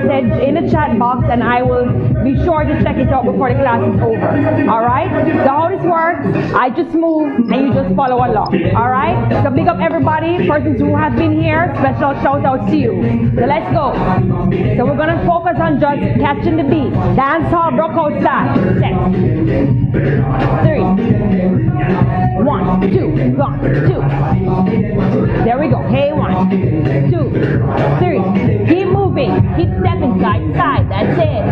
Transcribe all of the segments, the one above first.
message in the chat box and I will be sure to check it out before the class is over. Alright? So how this works, I just move and you just follow along. Alright? So big up everybody, persons who have been here, special shout out to you. So let's go. So we're gonna focus on just catching the beat. Dancehall Bruk-Out style. Set. 3. 1, 2, 1, 2. There we go. Hey, 1, 2, 3. Keep moving. Keep stepping side to side. That's it.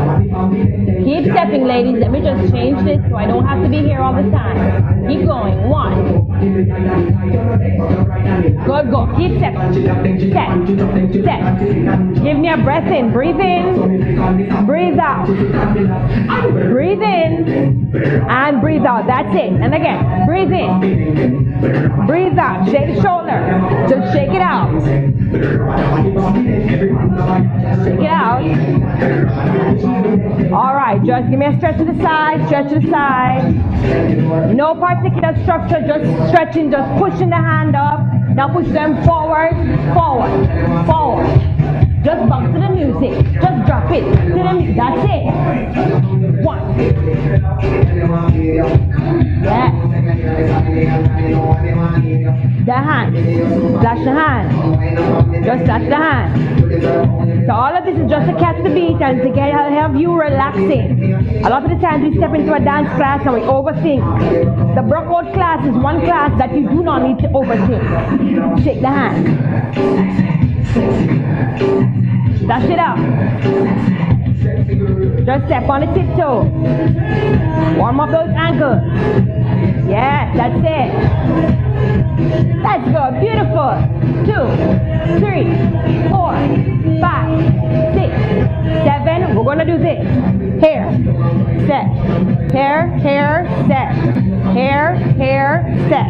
Keep stepping, ladies. Let me just change this so I don't have to be here all the time. Keep going. 1. Good, go. Keep stepping. Step. Step. Give me a breath in. Breathe in. Breathe out. Breathe in. And breathe out. That's it. And again. Breathe in. Breathe out. Shake the shoulder. Just shake it out. Shake it out. Alright, just give me a stretch to the side, stretch to the side. No particular structure, just stretching, just pushing the hand up. Now push them forward, forward, forward. Just bump to the music. Just drop it to the music. That's it. 1. Yes. The hand. Flash the hand. Just flash the hand. So all of this is just to catch the beat and to have you relaxing. A lot of the times we step into a dance class and we overthink. The Bruk-Out class is one class that you do not need to overthink. Shake the hand. Dash it out. Just step on the tiptoe. Warm up those ankles. Yes, that's it. That's good. Beautiful. 2, 3, 4, 5, 6, 7. We're going to do this. Hair, set. Hair, hair, set. Hair, hair, set.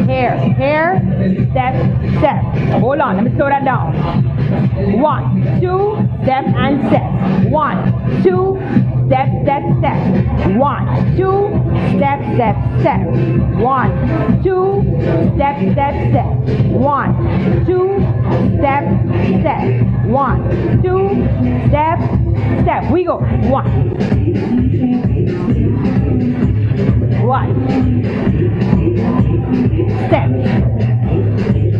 Hair, hair, step, step. Hold on. Let me slow that down. 1, 2, step and step. 1, 2, step, step, step. 1, 2, step, step, step. 1, 2, step, step, step. 1, 2, step, step. 1, 2, step, step. We go. 1. 1. Step.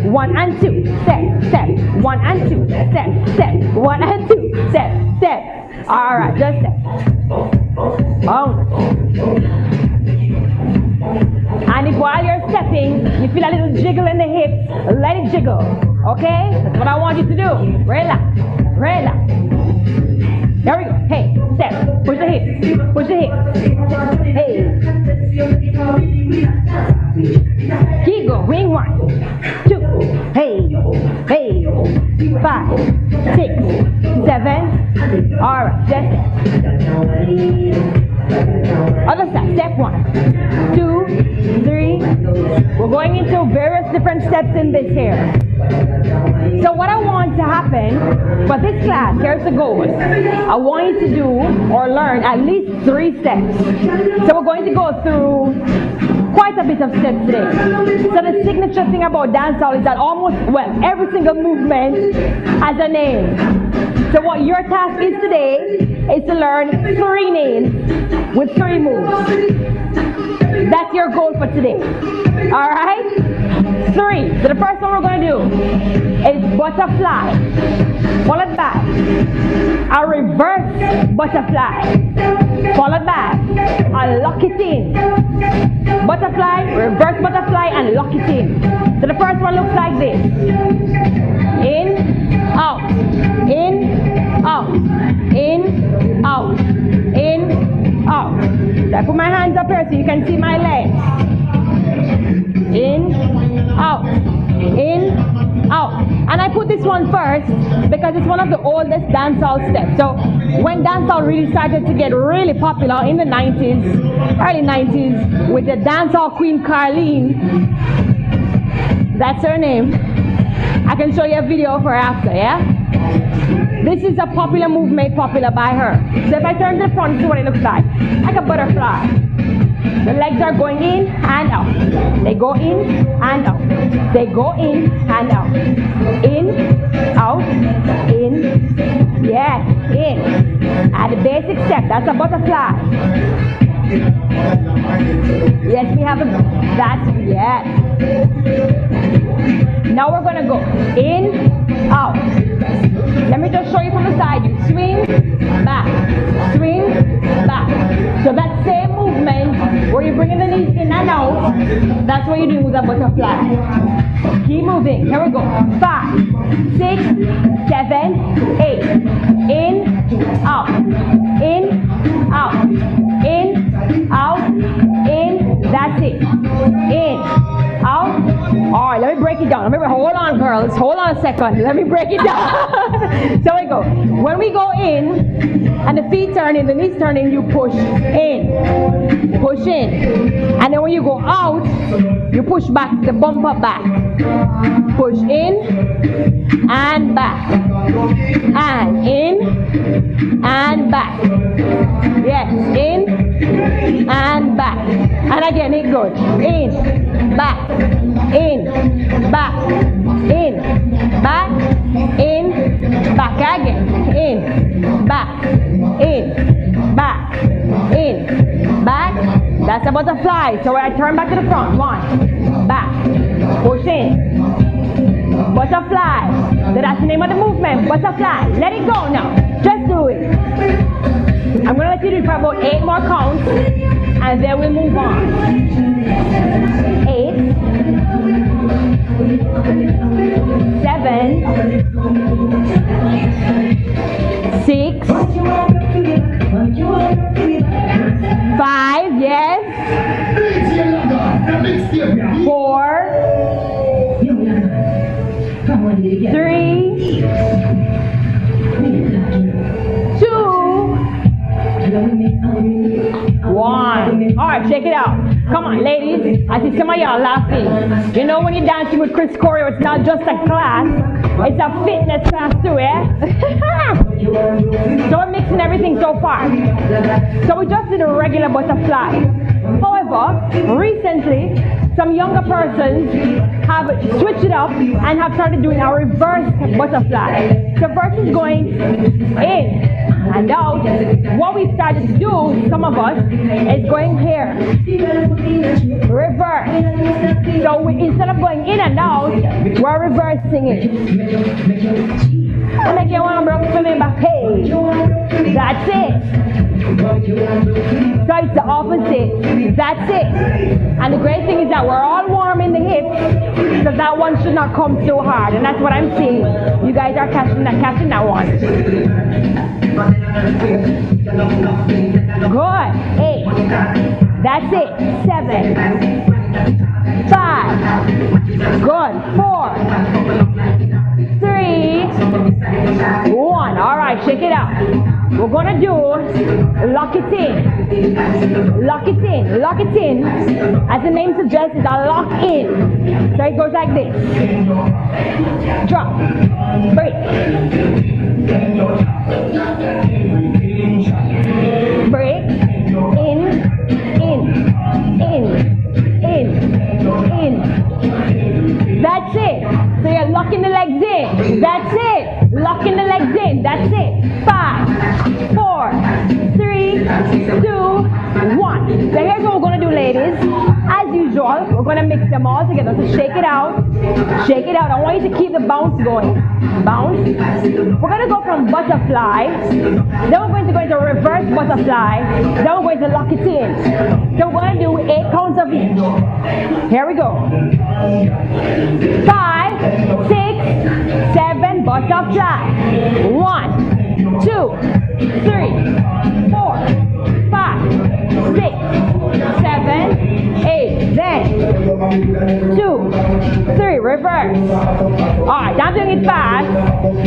1 and 2. Step, step. 1 and 2. Step, step. 1 and 2. Step, step. Alright, just step. Oh. And if while you're stepping, you feel a little jiggle in the hips, let it jiggle. Okay? That's what I want you to do. Relax. Relax. There we go. Hey, step. Push the hips. Push the hips. Hey. Keep going. 1, 2. Hey. Hey. 5, 6, 7. Alright, just step. Other side. Step 1, 2, 3. We're going into various different steps in this here. So what I want to happen for this class, here's the goal. I want you to do or learn at least 3 steps. So we're going to go through quite a bit of steps today. So the signature thing about dancehall is that every single movement has a name. So what your task is today is to learn 3 names with 3 moves. That's your goal for today. Alright? 3. So the first one we're going to do is butterfly. Followed by a reverse butterfly. Followed by a lock it in. Butterfly, reverse butterfly, and lock it in. So the first one looks like this. In, out. In, out. In, out. In, out. So I put my hands up here so you can see my legs. In, out. In, out. And I put this one first because it's one of the oldest dancehall steps. So when dancehall really started to get really popular in the 90s, early 90s, with the dancehall queen Carlene, that's her name. I can show you a video of her after, yeah? This is a popular move made popular by her. So if I turn to the front, this is what it looks like a butterfly. The legs are going in and out. They go in and out. They go in and out. In, out, in, Yes, in. And the basic step, that's a butterfly. Yes, we have a, that's, yes. Now we're gonna go in, out. Let me just show you from the side. You swing, back, so that same movement where you're bringing the knees in and out, that's what you're doing with a butterfly. Keep moving. Here we go. 5, 6, 7, 8. In, out, in, out, in, out, in. That's it. In, out. All right, let me break it down. Remember, hold on, girls. Hold on a second. Let me break it down. So we go. When we go in, and the feet turn in, the knees turn in, you push in. Push in. And then when you go out, you push back, the bumper back. Push in, and back. And in, and back. Yes, in, and back. And again, it goes. In, back, in, back, in, back, in, back again, in, back, in, back, in, back. That's a butterfly. So when I turn back to the front, 1, back, push in, butterfly. So that's the name of the movement, butterfly. Let it go now. Just do it. I'm going to let you do it for about 8 more counts, and then we'll move on. 8, 7, 6, 5, yes, 4, 3, 2, 1. All right, check it out. Come on, ladies. I see some of y'all laughing. You know when you're dancing with Choreo, it's not just a class. It's a fitness class too, eh? So we're mixing everything so far. So we just did a regular butterfly. However, recently, some younger persons have switched it up and have started doing a reverse butterfly. So versus going in and out, what we started to do, some of us, is going here. Reverse. So instead of going in and out, we're reversing it. And again, one broke for me back. Hey, that's it. So it's the opposite. That's it. And the great thing is that we're all warm in the hips, so that one should not come so hard. And that's what I'm seeing. You guys are catching that one. Good. 8. That's it. 7. 5. Good. 4. 3. 1. All right, check it out. We're gonna do lock it in. Lock it in. Lock it in. As the name suggests, it's a lock in. So it goes like this. Drop. Break. Break. In. That's it. So you're locking the legs in. That's it. Locking the legs in. That's it. 5, 4, 3, 2, 1. So here's what we're going to do, ladies. As usual, we're going to mix them all together. So shake it out. Shake it out. I want you to keep the bounce going. Bounce. We're going to go from butterfly. Then we're going to go into reverse butterfly. Then we're going to lock it in. So we're going to do 8 counts of each. Here we go. 5, 6, 7, butterfly. 1, 2, 3, 4, 5, 6, 7, 8. Then 2, 3, reverse. Alright, I'm doing it fast,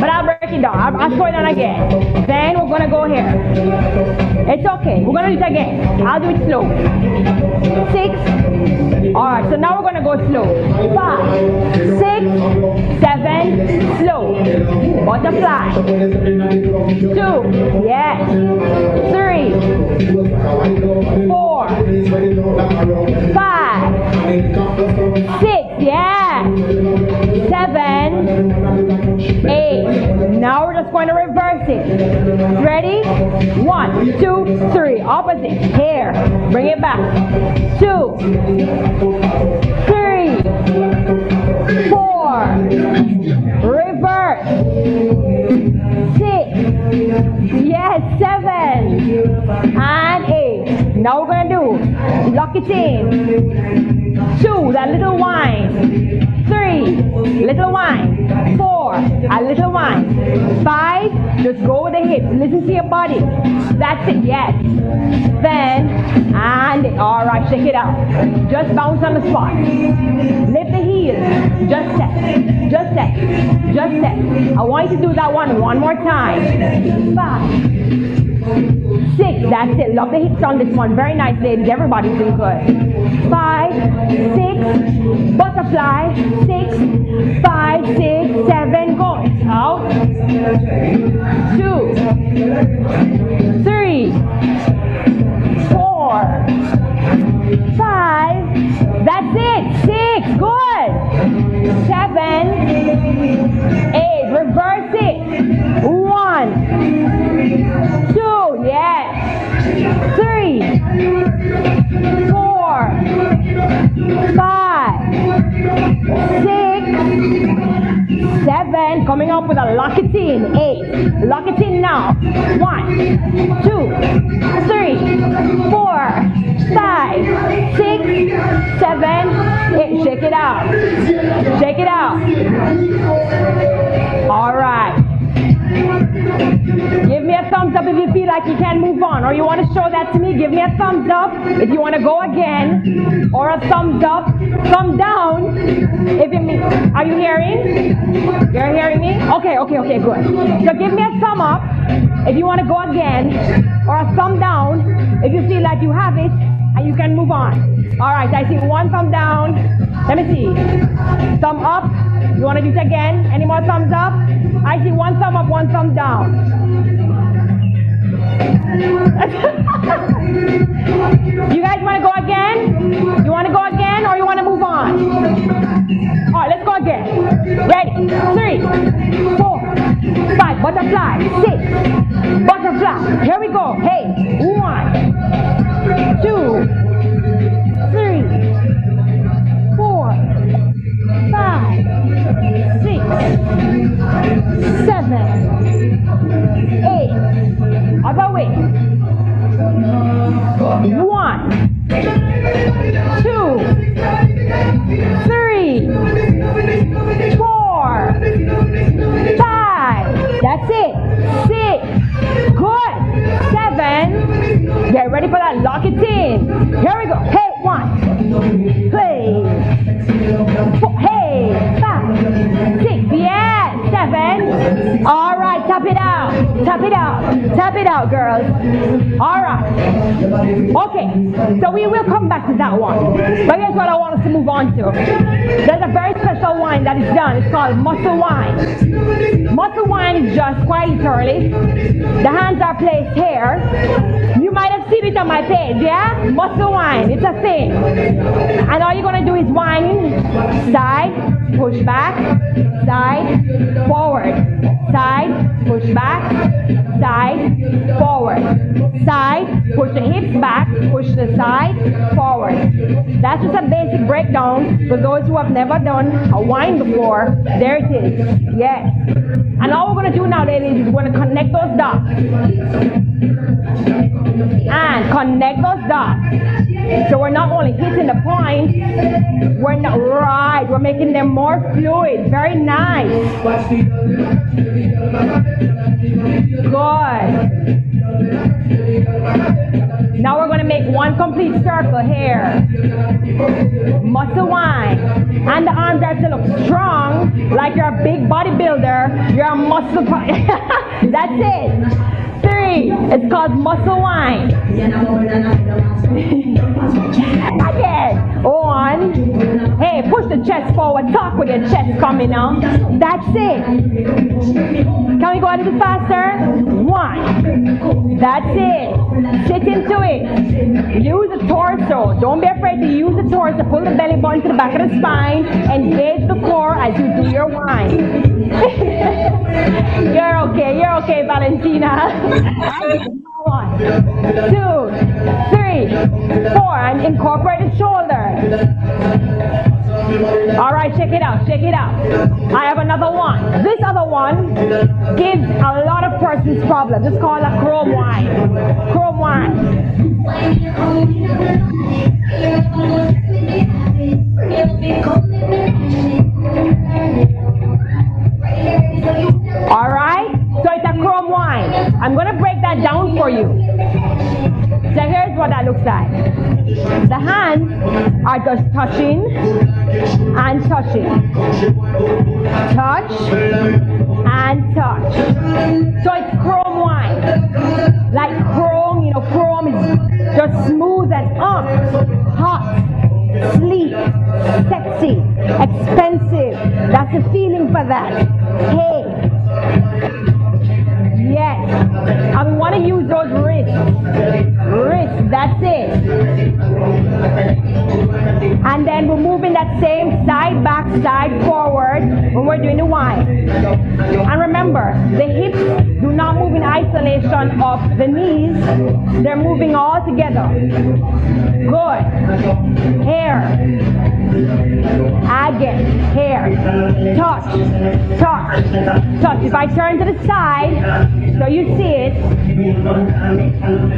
but I'll break it down. I'll slow it down again. Then we're gonna go here. It's okay. We're gonna do it again. I'll do it slow. 6. Alright, so now we're gonna go slow. 5, 6, 7, slow. Butterfly. 2, yes. 3, 4, 5, 6, yeah. 7, 8. Now we're just going to reverse it. Ready? 1, 2, 3. Opposite. Here. Bring it back. 2, 3, 4. Reverse. 6. Yes, 7. And 8. Now we're going to do lock it in. 2, that little whine. 3, little whine. 4, a little whine. 5, just go with the hips. Listen to your body. That's it, yes. Then, and all right, shake it out. Just bounce on the spot. Lift the heels. Just step, just step, just step. I want you to do that one more time. 5, 6, that's it. Love the hips on this one. Very nice, ladies. Everybody's doing good. 5, 6, butterfly. 6, 5, 6, 7, go. Out. 2, 3, 4, 5. That's it. 6, good. 7, 8. Reverse it. 1, 2, yes. 3, 4, 5, 6, 7. Coming up with a lock it in. 8. Lock it in now. 1, 2, 3, 4, 5, 6, 7, 8. Shake it out. Shake it out. All right. Give me a thumbs up if you feel like you can move on, or you want to show that to me. Give me a thumbs up if you want to go again, or a thumbs up, thumb down if you mean. Are you hearing? You're hearing me? Okay, good. So give me a thumb up if you want to go again, or a thumb down if you feel like you have it and you can move on. All right, I see one thumb down. Let me see. Thumb up. You want to do it again? Any more thumbs up? I see one thumb up, one thumb down. You guys want to go again? You want to go again, or you want to move on? All right, let's go again. Ready? 3, 4, 5. Butterfly. 6. Butterfly. Here we go. Hey. 1, 2, 3, 4, 5, 6, 7, 8. Other way. 1, 2, 3, 4, 5. That's it. 6. Good. 7. Get ready for that. Lock it in. Here we go. Hey, 1. Hey. 4. Hey. 5. 6. Yeah. 7. All right. Tap it out. Tap it out. Tap it out, girls. All right. Okay. So we will come back to that one. But here's what I want us to move on to. There's a very special wine that is done. It's called muscle wine. Muscle wine is just quite literally. The hands are placed here. You might have seen it on my page, yeah? Muscle wine. It's a thing. And all you're going to do is whine. Side, push back, side, forward. Side, push back, side, forward. Side, push the hips back, push the side, forward. That's just a basic breakdown for those who have never done a whine before. There it is. Yes. And all we're going to do now, ladies, is we're going to connect those dots. And connect those dots. So we're not only hitting the points, we're not right. We're making them more fluid. Very nice. Good. Now we're going to make one complete circle here. Muscle wine. And the arms are to look strong, like you're a big bodybuilder. You're a muscle. That's it. 3. It's called muscle wine. Again. 1. Hey, push the chest forward. Talk with your chest coming out. That's it. Can we go a little faster? 1. That's it. Sit into it. Use the torso. Don't be afraid to use the torso. Pull the belly button to the back of the spine. Engage the core as you do your whine. You're okay, Valentina. 1, 2, 3, 4, and incorporate the shoulders. All right, check it out. I have another one. This other one gives a lot of persons problems. It's called a chrome whine. All right, so it's a chrome whine. I'm going to break that down for you. So here's what that looks like. The hands are just touching and touching. Touch and touch. So it's chrome whine. Like chrome, chrome is just smooth and hot, sleek, sexy, expensive. That's the feeling for that. Hey. Yes. And we want to use those wrists. That's it. And then we're moving that same side, back, side, forward when we're doing the whine. And remember, the hips do not move in isolation of the knees. They're moving all together. Good. Hair. Again. Hair. Touch. If I turn to the side, so you see it.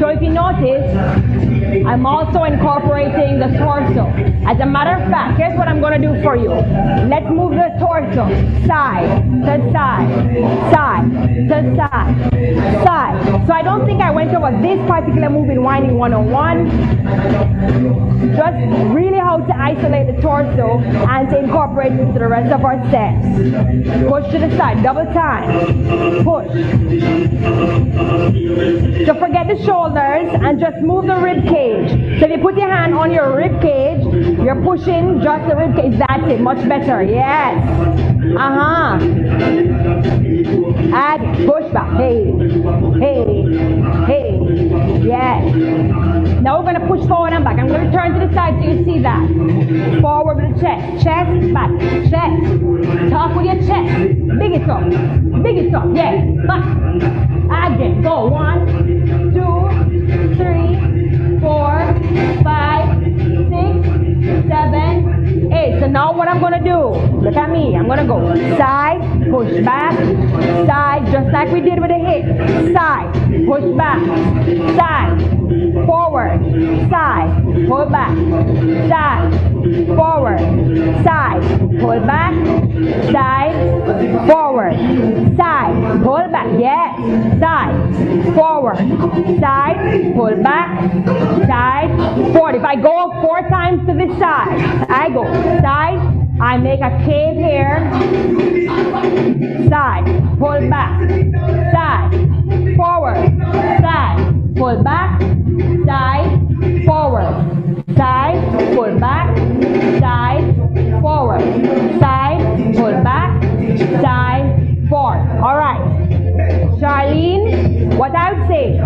So if you notice, I'm also incorporating the torso. As a matter of fact, here's what I'm going to do for you. Let's move the torso. Side to side. Side to side. Side. So I don't think I went over this particular move in Whining 101. Just really how to isolate the torso and to incorporate it into the rest of our steps. Push to the side. Double time. Push. So forget the shoulders and just move the rib cage. So if you put your hand on your rib cage, you're pushing just the rib cage. That's it. Much better. Yes. Add. Push back. Hey. Yes. Now we're going to push forward and back. I'm going to turn to the side so you see that. Forward with the chest. Chest, back. Chest. Talk with your chest. Big it up. Yeah. Back. Again. Go. 1, 2, 3, 4, 5, 6, 7, 8. So now what I'm going to do, look at me. I'm going to go side, push back, side, just like we did with the hip. Side, push back, side, forward, side, pull back, side, forward, side, pull back, side, forward, side, pull back, yes, side, forward, side, pull back, side, forward. If I go 4 times to this side, I go side, I make a cave here, side, pull back, side, forward, side, pull back, side, forward, side, pull back, side, forward, side, pull back, side, forward. All right. Charlene, what I would say,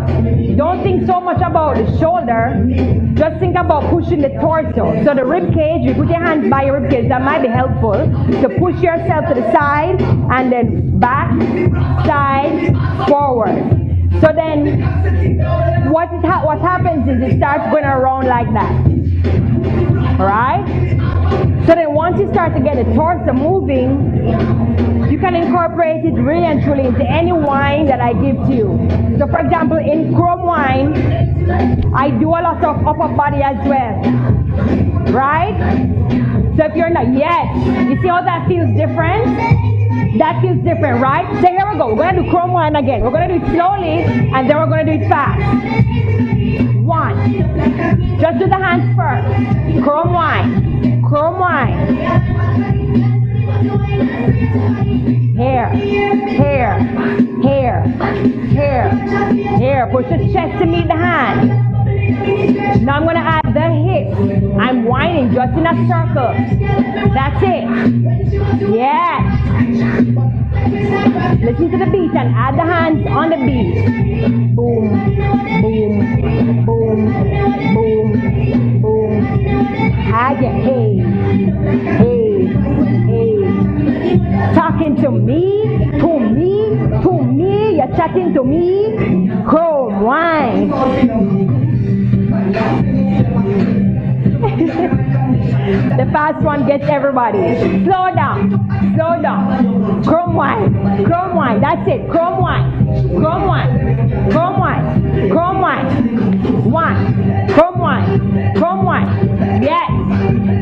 don't think so much about the shoulder, just think about pushing the torso. So the rib cage, you put your hands by your rib cage, that might be helpful. So push yourself to the side, and then back, side, forward. So then, what happens is it starts going around like that. Alright? So then once you start to get the torso moving, you can incorporate it really and truly into any whine that I give to you. So for example, in chrome whine, I do a lot of upper body as well. Right? So if you're not, yes, you see how that feels different? That feels different, right? So here we go. We're going to do chrome whine again. We're going to do it slowly, and then we're going to do it fast. 1. Just do the hands first. Chrome whine. Chrome whine. Hair. Push the chest to meet the hand. Now I'm going to add the hips. I'm whining just in a circle. That's it. Yes. Listen to the beat and add the hands on the beat. Boom, that into me, chrome wine. The fast one gets everybody. Slow down, slow down. Chrome wine, that's it. Chrome wine, chrome wine, chrome wine, chrome wine. One, chrome wine, chrome wine. Yes,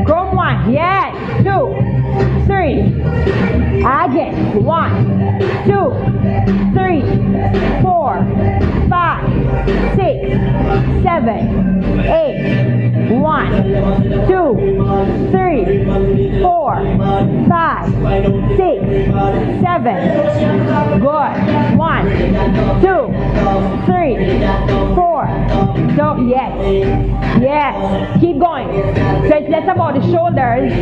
chrome wine. Yes. 2, 3. Again. 1, 2, 3, 4, 5, 6, 7, 8. 1, 2, 3, 4, 5, 6, 7. Good. 1, 2, 3, 4. So yes, yes. Keep going. So it's less about the shoulders.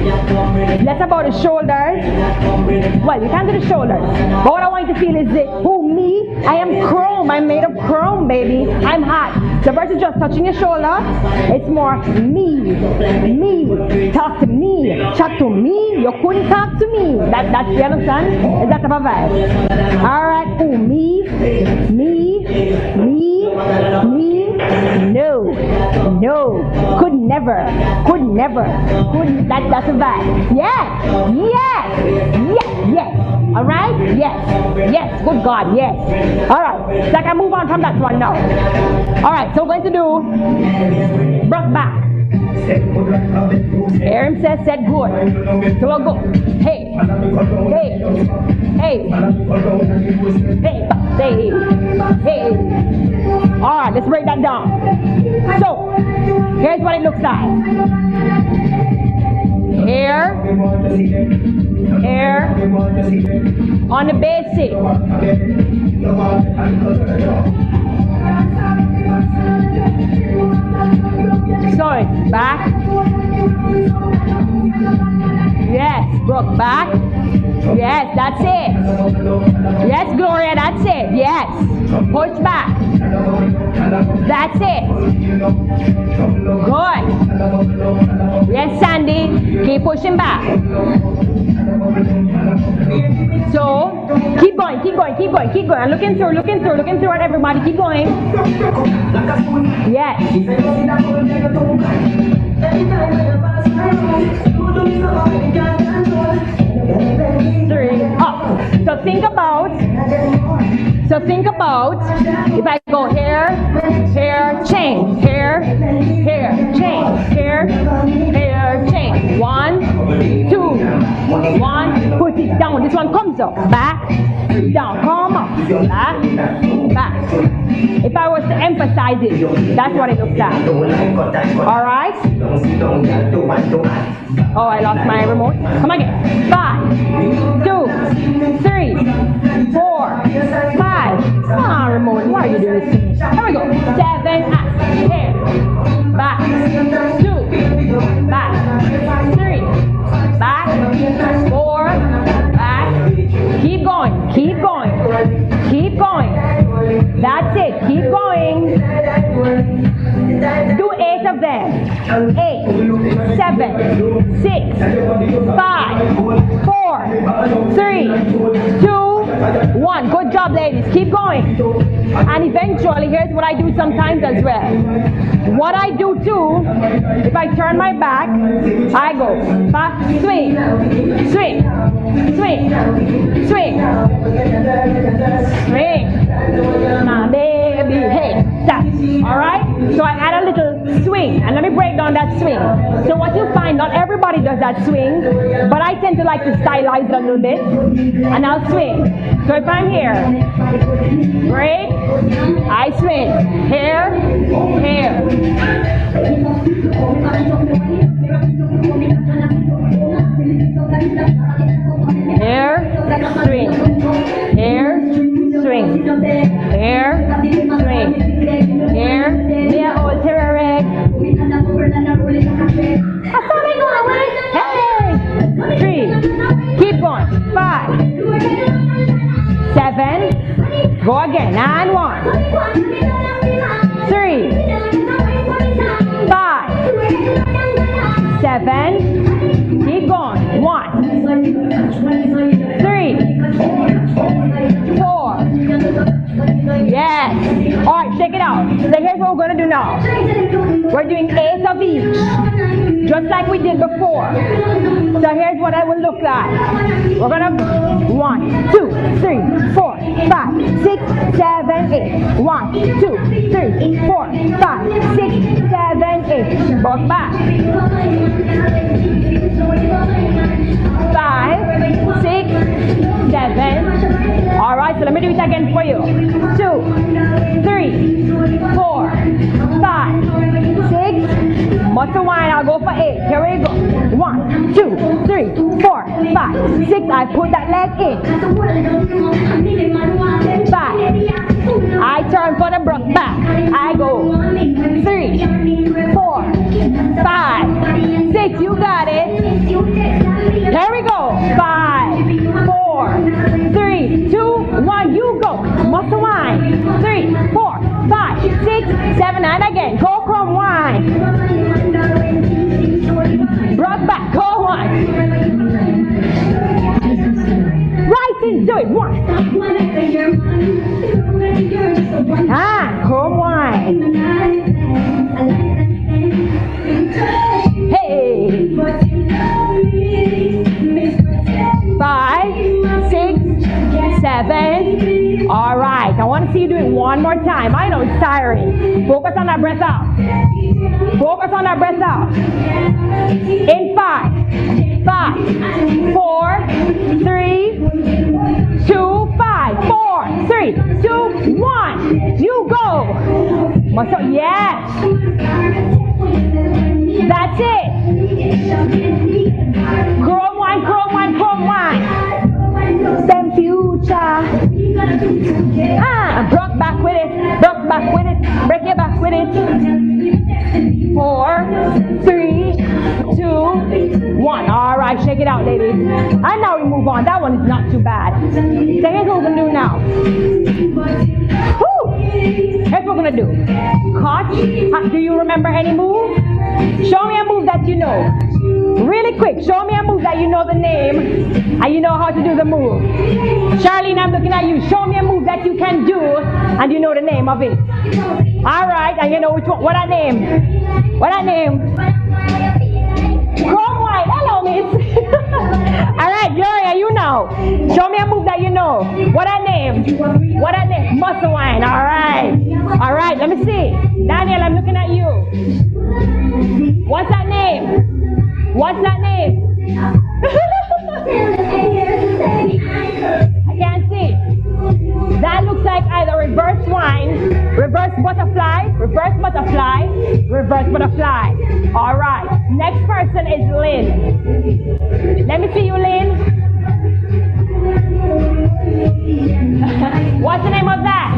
Less about the shoulders. Well, you can't do the shoulders. But what I want you to feel is this. Who, me? I am chrome. I'm made of chrome, baby. I'm hot. So versus just touching your shoulder, it's more me. Me. Talk to me. Chat to me. You couldn't talk to me. That's you understand? Is that the vibe? Alright. Who, me? Me. Me. Me. No. No. Could never. Could never. Couldn't. That's a vibe. Yes. Yes. Yes. Yes. Alright? Yes. Yes. Good God. Yes. Alright. So I can move on from that one now. Alright. So we're going to do Bruk back. Hear him say, said good. So we'll go. Hey. Hey. Hey. Hey. Hey. Hey. Alright, let's break that down. So, here's what it looks like. Here. Here. On the basic. Sorry, back. Yes, Bruk, back. Yes, that's it. Yes, Gloria, that's it. Yes. Push back. That's it. Good. Yes, Sandy. Keep pushing back. So, keep going, keep going, keep going, keep going. I'm looking through at everybody. Keep going. Yes. 3, up. So think about, if I go here, here, chain, here, here, chain, here, here, chain. 1, 2, 1, put it down. This one comes up, back, down, come up, back, back. If I was to emphasize it, that's what it looks like. Alright? Oh, I lost my remote. Come again. 5, 2, 3, 4, 5. Come on, remote. Why are you doing this to me? Here we go. 7, up, here, back, 2, back, 3, back, 4, back. Keep going, keep going, keep going. That's it, keep going. Do 8 of them. 8, 7, 6, 5, 4, 3, 2, 1. Good job, ladies. Keep going. And eventually, here's what I do sometimes as well. What I do too, if I turn my back, I go back, swing, swing, swing, swing, swing. Now, baby, hey, that. All right? So I add a little swing, and let me break down that swing. So what you find, not everybody does that swing, but I tend to like to stylize it a little bit, and I'll swing. So if I'm here, break, I swing, here, here. Here, swing, here, swing, here, swing, here, near old terror. Hey! 3, keep going, 5, 7, go again, and 1, 3, 5, 7, keep going, 1, 3, 4, shake it out. So here's what we're gonna do now. We're doing 8 of each, just like we did before. So here's what it will look like. We're gonna 1, 2, 3, 4, 5, 6, 7, 8. 1, 2, 3, 4, 5, 6, 7, 8. Both back. 5, 6, 7. All right, so let me do it again for you. 2, 3, 4, 5, 6. Muscle wine, I'll go for 8. Here we go. 1, 2, 3, 4, 5, 6. I put that leg in. 5. I turn for the Bruk back. I go 3, 4, 5, 6. You got it. Here we go. 5, 4, 3, 2, 1. You go. Muscle wine. 3, 4, 5, 6, 7, and again. Go from wine. Bruk back. Go on. Right into it. 1. Come wine. Hey. 5, 6, 7. All right. I want to see you do it one more time. I know it's tiring. Focus on that breath out. Focus on that breath out. In 5, 5, 4, 3, 2, 5, 4, 3, 2, 1. You go. Muscle, yes. That's it. Chrome wine, chrome wine, chrome wine. Same future. Bruk back with it. Bruk back with it. Break your back with it. 4, 3, 2, 1. All right, shake it out, ladies. And now we move on. That one is not too bad. So here's what we're gonna do now. Woo! Here's what we're gonna do. Catch. Do you remember any move? Show me a move that you know. Really quick, show me a move that you know the name and you know how to do the move. Charlene, I'm looking at you. Show me a move that you can do and you know the name of it. All right, and you know which one. What that name? What that name? Chrome wine. Hello, miss. All right, Gloria, you know. Show me a move that you know. What that name? What that name? Muscle wine. All right. All right, let me see. Daniel, I'm looking at you. What's that name? What's that name? I can't see. That looks like either reverse wine, reverse butterfly, reverse butterfly, reverse butterfly. All right. Next person is Lynn. Let me see you, Lynn. What's the name of that?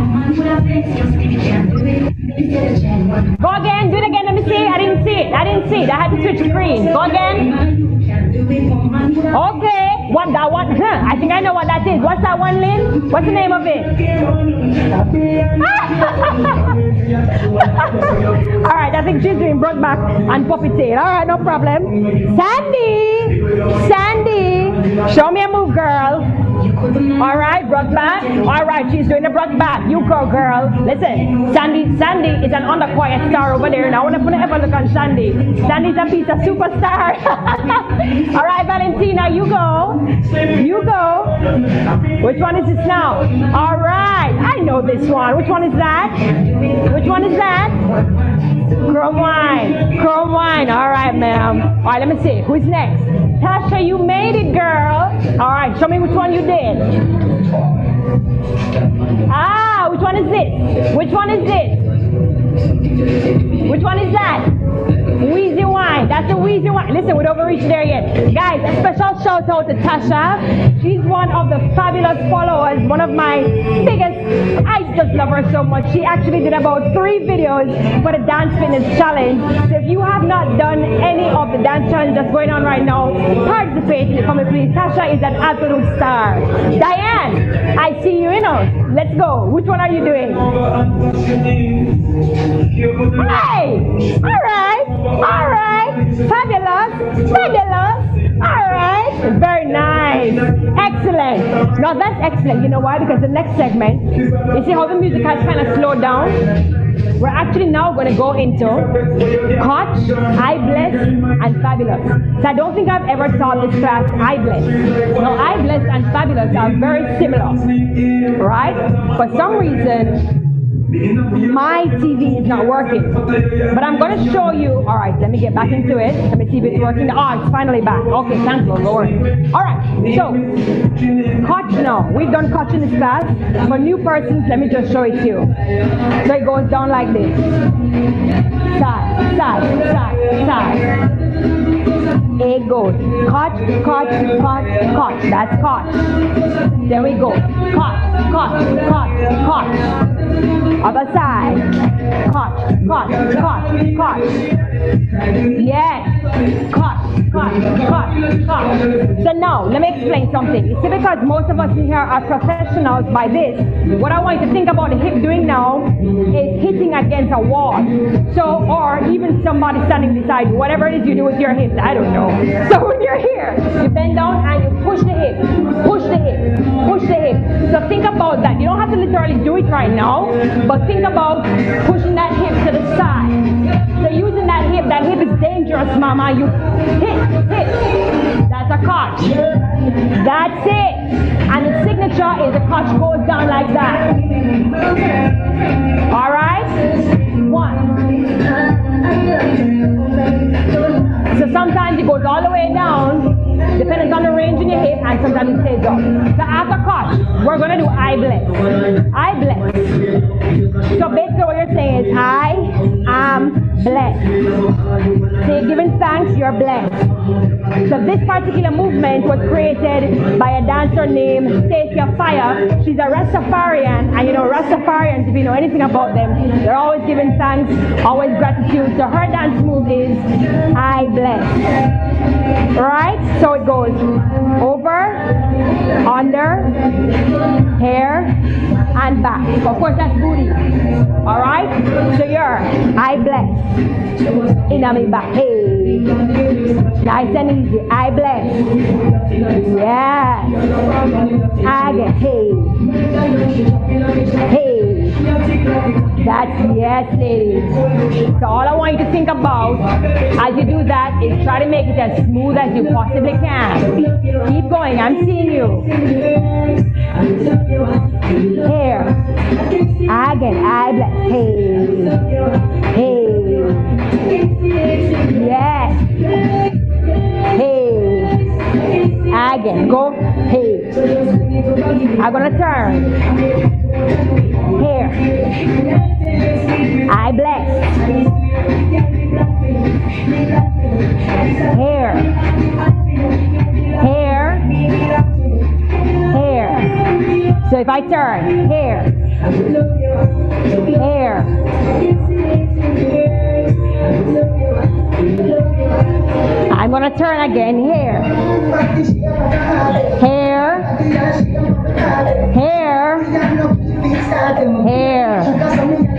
Go again. Do it again. Let me see. I didn't see it. I didn't see it. I had to switch screen. Go again. Okay. What that one? I think I know what that is. What's that one, Lynn? What's the name of it? All right. I think she's doing Bruk back and puppy tail. All right. No problem. Sandy. Sandy. Show me a move, girl. All right, Bruk back. All right, she's doing the Bruk back. You go, girl. Listen, Sandy is an underquiet star over there. Now I want to ever look on Sandy. Sandy's a pizza superstar. All right, Valentina, you go. You go. Which one is this now? All right, I know this one. Which one is that? Which one is that? Chrome wine. Chrome wine. All right, ma'am. All right, let me see. Who's next? Tasha, you made it, girl. All right, show me which one you did. Which one is this? Which one is this? Which one is that? Wheezy wine. That's a wheezy wine. Listen, we don't reach there yet. Guys, a special shout out to Tasha. She's one of the fabulous followers, one of my biggest. I just love her so much. She actually did about 3 videos for the Dance Fitness Challenge. So if you have not done any of the dance challenge that's going on right now, participate in it for me, please. Tasha is an absolute star. Diane, I see you, Let's go. Which one are you doing? Hey! All right. All right. Fabulous. Fabulous. All right. Very nice. Excellent. Now that's excellent. You know why? Because the next segment, you see how the music has kind of slowed down? We're actually now going to go into Koch, I Bless, and Fabulous. So I don't think I've ever taught this class I Bless. Now I Bless and Fabulous are very similar, right? For some reason, my TV is not working, but I'm going to show you. All right, let me get back into it. Let me see if it's working. Oh, it's finally back. Okay, thank the Lord. All right, so Koch now. We've done Koch in this class. For new persons, let me just show it to you. So it goes down like this. Side, side, side, side. It goes Koch, Koch, Koch, Koch. That's Koch. There we go. Koch, Koch, Koch, Koch. Other side. Koch, Koch, Koch, Koch. Yes. Koch, Koch, Koch, Koch. So now, let me explain something. You see, because most of us in here are professionals by this, what I want you to think about the hip doing now is hitting against a wall. So, or even somebody standing beside you, whatever it is you do with your hips, I don't know. So when you're here, you bend down and you push the hip, push the hip, push the hip. So think about that. You don't have to literally do it right now, but think about pushing that hip to the side. So using that hip is dangerous, mama. You hit. That's a Koch. That's it. And the signature is a Koch goes down like that. All right? One. So sometimes it goes all the way down, depending on the range in your hip, and sometimes it stays up. So after Koch, we're going to do I Bless. I Bless. So basically what you're saying is, I am blessed. So you're giving thanks, you're blessed. So this particular movement was created by a dancer named Stacey Fire. She's a Rastafarian, and you know Rastafarians, if you know anything about them, they're always giving thanks, always gratitude. So her dance move is I Bless. Right? So it goes over, under, hair, and back. Of course, that's booty. All right? So you're I Bless. In me back. Hey. Nice and easy. I Bless. Yeah. I get hey. Hey. That's yes, ladies. So all I want you to think about as you do that is try to make it as smooth as you possibly can. Keep going. I'm seeing you. Here. Again. I Bless. Hey. Hey. Yes. Hey. Again. Go. Hey. I'm gonna turn. Here. I Bless. Here. Here. Here. So if I turn, here. Here. I'm gonna turn again. Here. Here. Here. Here.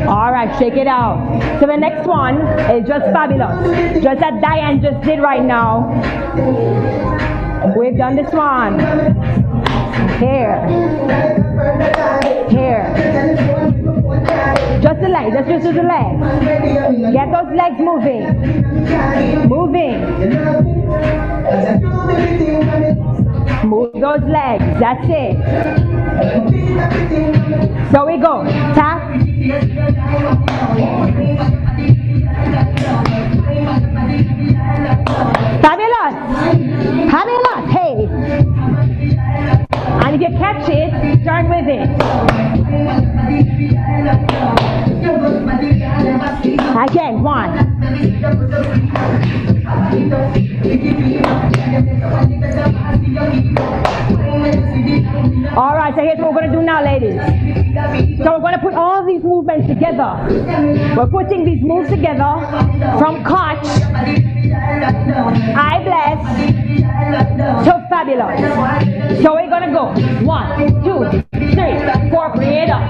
All right, shake it out. So the next one is just fabulous. Just as Diane just did right now. We've done this one. Here. Here. Just the legs. Let's just do the legs. Get those legs moving. Moving. Move those legs. That's it. So we go. Tap. Fabulous. Fabulous. Hey. And if you catch it, turn with it. Again, one. All right, so here's what we're going to do now, ladies. So we're going to put all these movements together. We're putting these moves together from Koch, I Bless, to Fabulous. So we're going to go 1, 2, 3, 4, bring it up.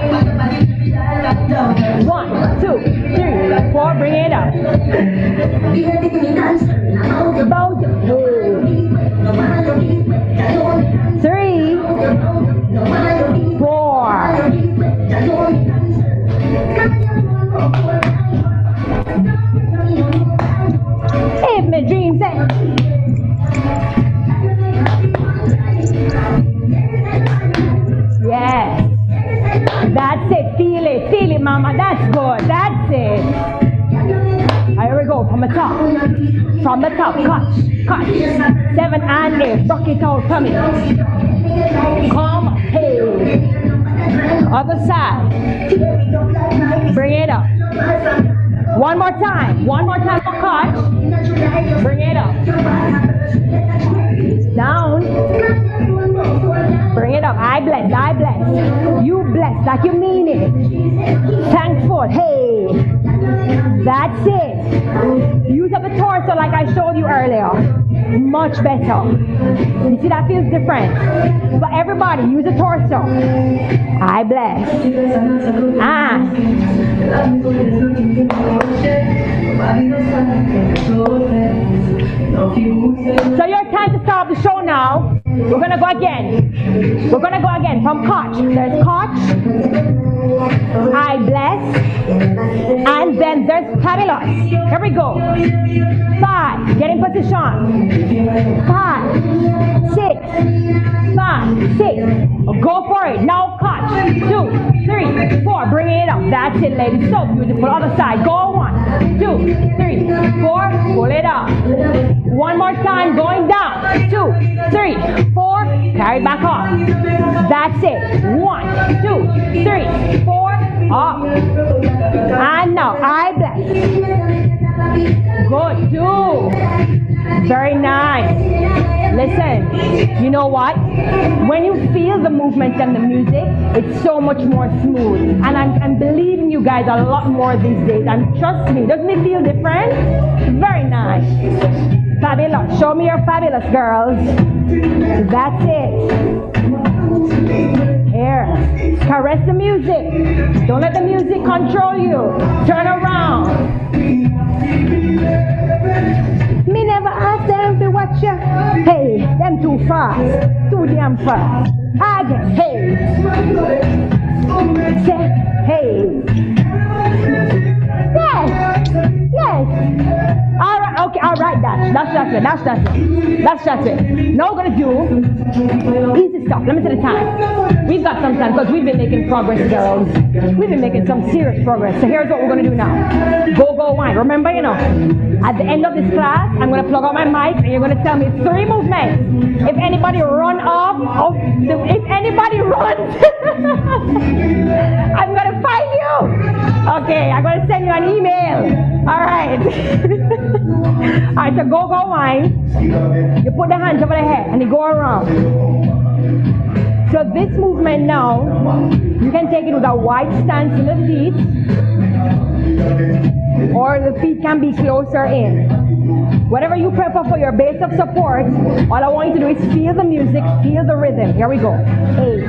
1, 2, 3, 4, bring it up. About 3, That's good. That's it. Here we go. From the top. From the top. Catch. 7 and 8. Rock it out. Tummy. Come. Hey. Other side. Bring it up. One more time for catch. Bring it up. Down. Bring it up. I bless. You bless like you mean it. Thankful. Hey. That's it. Use up the torso like I showed you earlier. Much better. You see that feels different. But everybody, use the torso. I bless. So your time to start the show now. We're gonna go again. From catch. There's catch. I bless. And then there's fabulous. Here we go. 5. Get in position. 5, 6. 5, 6. Go for it. Now catch. 2, 3, 4. Bring it up. That's it, ladies. So beautiful. Other side. Go. 1, 2, 3, 4. Pull it up. One more time. Going down. 2, 3, 4. Carry back up. That's it. 1, 2, 3, 4. Up. And now I bless. Good. 2. Very nice. Listen, you know what? When you feel the movement and the music, it's so much more smooth. And I'm believing you guys a lot more these days. And trust me, doesn't it feel different? Very nice. Fabulous. Show me your fabulous, girls. That's it. Here. Caress the music. Don't let the music control you. Turn around. Me never ask them to watch you. Hey, them too fast. Too damn fast. Again. Hey. Say, hey. Yes. Alright, okay, alright, that's it. Now we're gonna do easy stuff. Let me tell the time. We've got some time because we've been making progress, girls. We've been making some serious progress. So here's what we're gonna do now. Go, wine. Remember, at the end of this class, I'm gonna plug out my mic and you're gonna tell me 3 movements. If anybody runs, I'm gonna find you. Okay, I'm gonna send you an email. Alright. Alright, so go wine. You put the hands over the head and you go around. So this movement now, you can take it with a wide stance in the feet, or the feet can be closer in. Whatever you prefer for your base of support, all I want you to do is feel the music, feel the rhythm. Here we go. 8,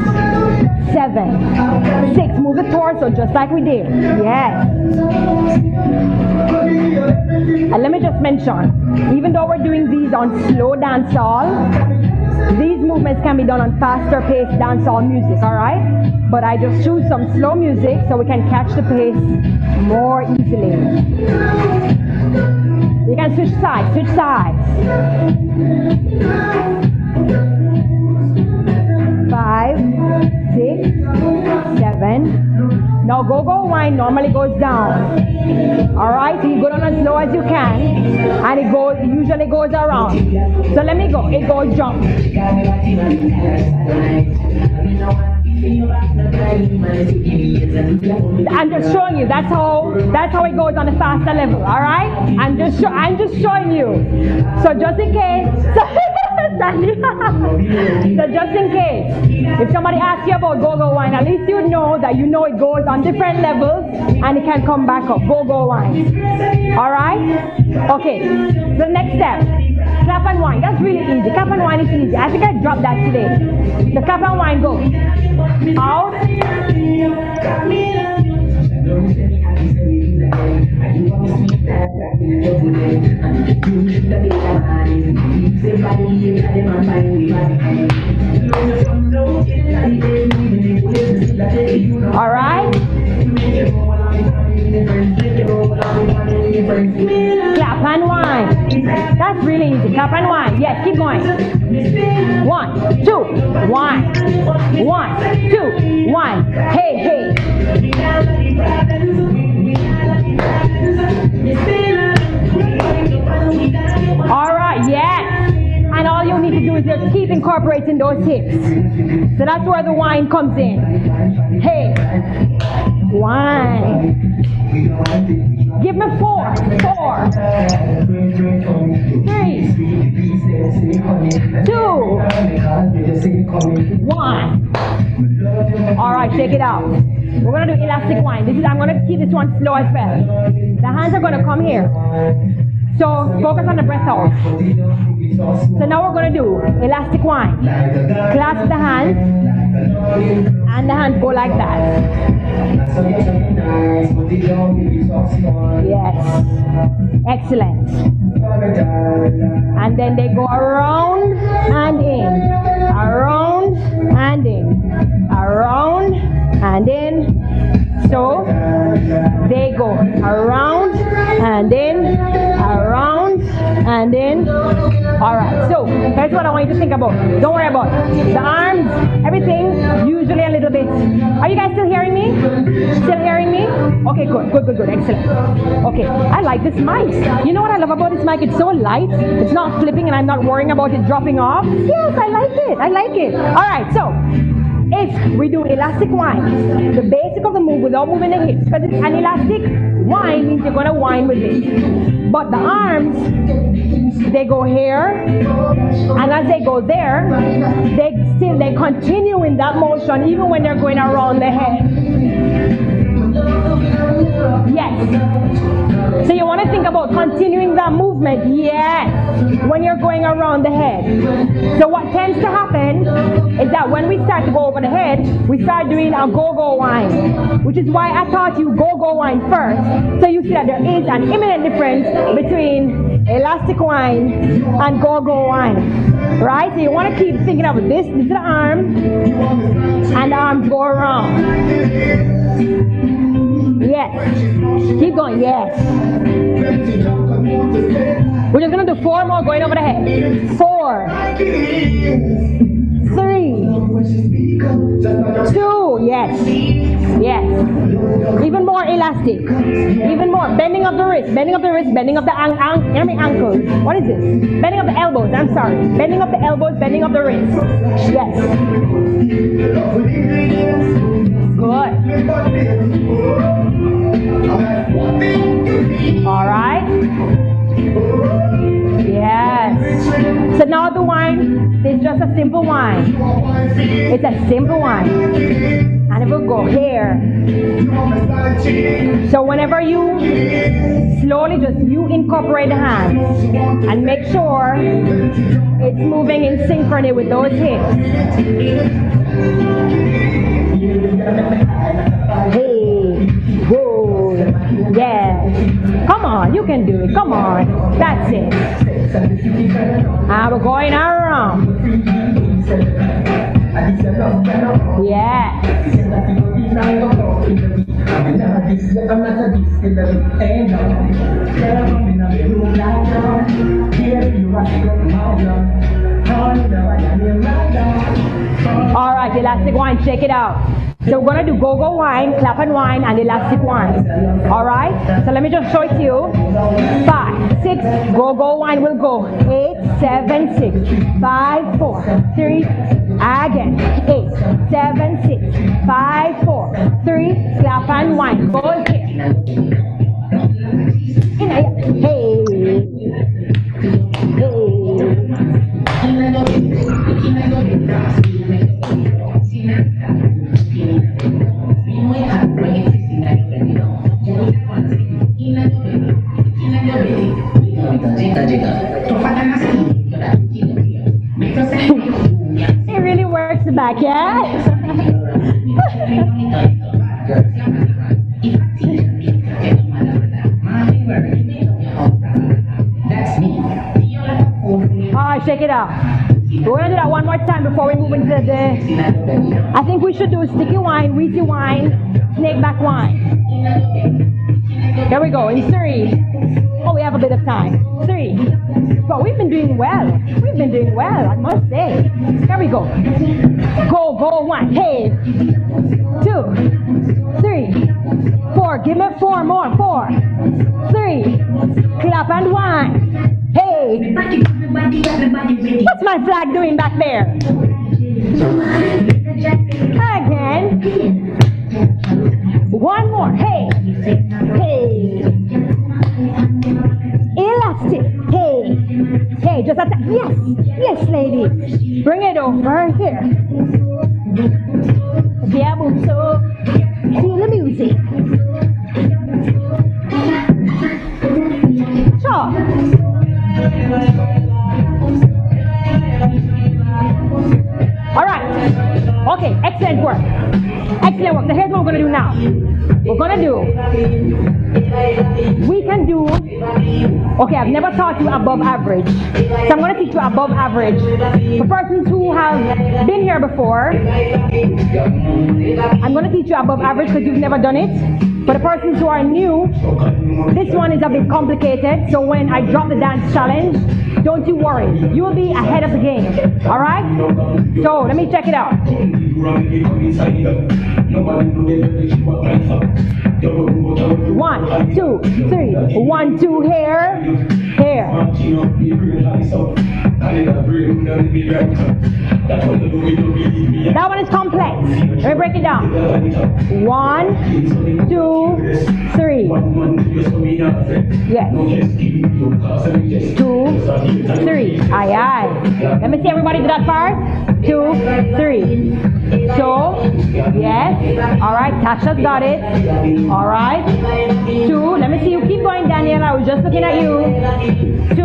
7, 6. Move the torso just like we did. Yes. And let me just mention, even though we're doing these on slow dancehall, these movements can be done on faster paced dancehall music, alright? But I just choose some slow music so we can catch the pace more easily. You can switch sides. 5, 6, 7. Now go wine normally goes down. Alright, so you go down as slow as you can, and it usually goes around. So let me go. It goes jump. I'm just showing you. That's how it goes on the faster level. All right. I'm just showing you. So just in case. So just in case, if somebody asks you about go wine, at least you know that it goes on different levels and it can come back up. Go wine. All right. Okay. The next step. Clap and wine. That's really easy. Clap and wine is easy. I think I dropped that today. The clap and wine go. Out. All right. Clap and wine. That's really easy. Clap and wine. Yes, keep going. 1, 2, 1. 1, 2, 1. Hey. incorporating those hips. So that's where the whine comes in. Hey, whine. Give me 4, 4, 3, 2, 1. All right, check it out. We're gonna do elastic whine. I'm gonna keep this one slow as well. The hands are gonna come here. So focus on the breath out. So now we're going to do elastic whine. Clasp the hands, and the hands go like that. Yes. Excellent. And then they go around and in. Around and in. Around and in. So they go around and in, around and in. All right, so here's what I want you to think about. Don't worry about it. The arms, everything, usually a little bit. Are you guys still hearing me? Still hearing me? Okay, good, excellent. Okay, I like this mic. You know what I love about this mic? It's so light. It's not flipping and I'm not worrying about it dropping off. Yes, I like it. All right, so if we do elastic whine, the basic of the move without moving the hips, because it's an elastic whine means you're going to whine with it. But the arms, they go here, and as they go there, they continue in that motion even when they're going around the head. Yes. So you want to think about continuing that movement, yes, when you're going around the head. So what tends to happen is that when we start to go over the head, we start doing a go-go whine, which is why I taught you go-go whine first. So you see that there is an imminent difference between elastic whine and go-go whine, right? So you want to keep thinking of this is the arm, and the arms go around. Yes. Keep going. Yes. We're just going to do 4 more going over the head. 4, 3, 2. Yes. Yes. Even more elastic. Even more. Bending of the wrist. Bending of the wrist. Bending of the ankles. What is this? Bending of the elbows. I'm sorry. Bending of the elbows. Bending of the wrist. Yes. Good. All right. Yes. So now the whine is just a simple whine. It's a simple whine. And it will go here. So whenever you slowly you incorporate the hands and make sure it's moving in synchrony with those hips. Hey, whoa, yes. Come on, you can do it. Come on, that's it. And we're going around. Yeah. All right, elastic whine, check it out. So we're going to do go-go whine, clap and whine, and elastic whine. All right? So let me just show it to you. 5, 6, go-go whine will go. 8, 7, 6, 5, 4, 3, again. 8, 7, 6, 5, 4, 3, clap and whine. Go here. Hey. It really works back, yeah? Alright, check it out. We're going to do that one more time before we move into the... I think we should do sticky whine, wheezy whine, snake back whine. Here we go, in 3. Oh, we have a bit of time. 3. But we've been doing well. I must say. Here we go. Go, 1. Hey. 2, 3, 4. Give me 4 more. 4, 3. Clap and whine. Hey. What's my flag doing back there? Again. One more. Hey. Hey. Elastic. Hey. Hey, just attack. Yes. Yes, lady. Bring it over here. Yeah, boom. So, feel the music. Sure. All right. Okay, excellent work. Excellent work. So here's what we're going to do now. We're going to do, we can do, okay, I've never taught you above average. So I'm going to teach you above average. For persons who have been here before, I'm going to teach you above average because you've never done it. For the persons who are new, this one is a bit complicated. So when I drop the dance challenge, don't you worry. You will be ahead of the game. All right? So let me check it out. 1, 2, 3. 1, 2, hair. That one is complex. Let me break it down. 1, 2, 3. Yes. 2, 3. Aye, aye. Let me see everybody do that part. 2, 3. So, yes. All right, Tasha's got it. All right. 2. Let me see you keep going, Daniel. I was just looking at you. 2.